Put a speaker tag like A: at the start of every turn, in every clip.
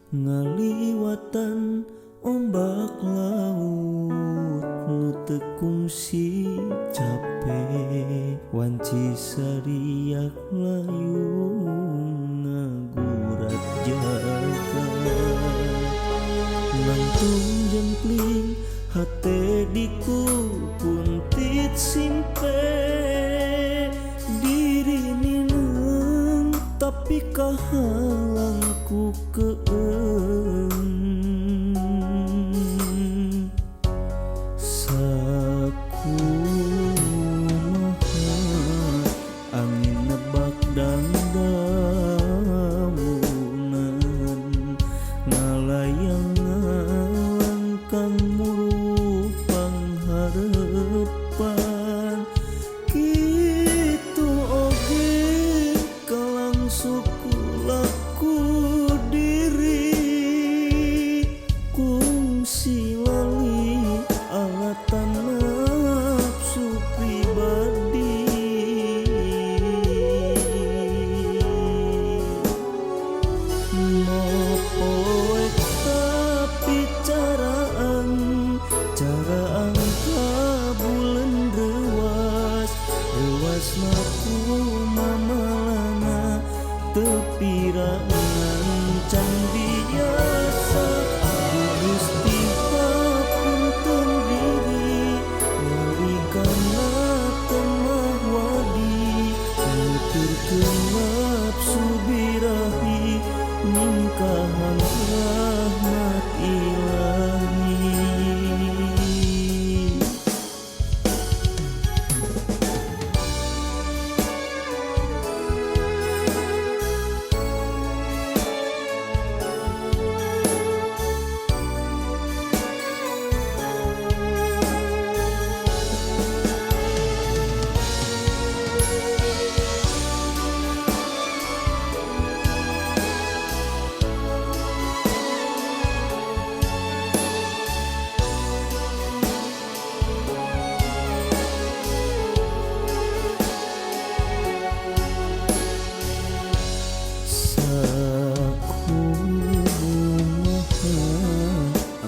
A: ngaliwatan ombak laut nu teu kungsi capek wanci sariak layung ngagurat jagat nangtung jempling hate dikukun tit simpe diri ninung tapi kahalang ku keeng sakumaha angin nebak dandaunan ngalayang kang murup pangharepan kitu oge kalang suku laku diri kungsi lali alatan nafsu pribadi mopoe tapi caraan kabulen rewas naku mamalana tepirangan can biasa Gusti hapunten diri ngarikana temah wadi nuturkeun nafsu birahi ningkahan rahmat ilahi.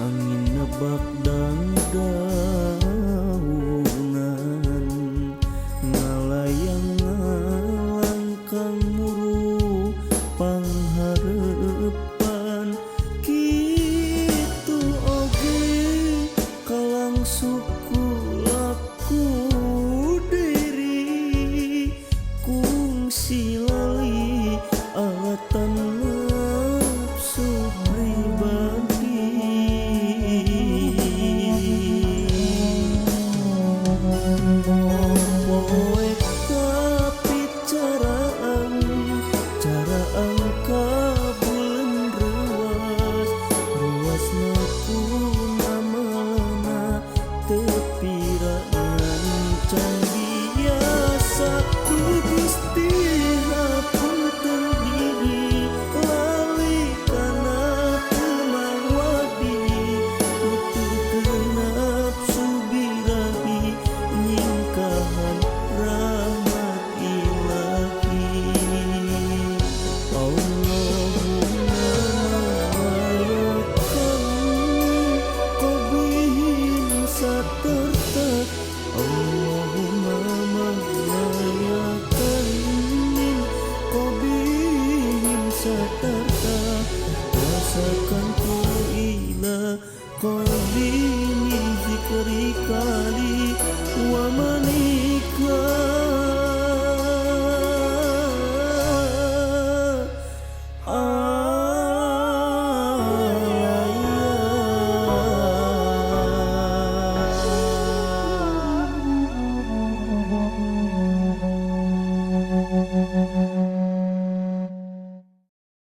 A: Angin nebak dandaunan ngalayang kang muru pangharepan kitu oge kalang suku laku diri kungsi lali alatan nafsu pribadi mopoe tapi caraan kabulen rewas naku mamalana tepirangan can biasa ku Gusti hapunten diri lali kana temah wadi nuturkeun nafsu birahi ningkahan rahmat ilahi. Allahumma malayakani qabihin satarta Allahumma malayakani qabihin satarta rasakan ku ila qadini zikrika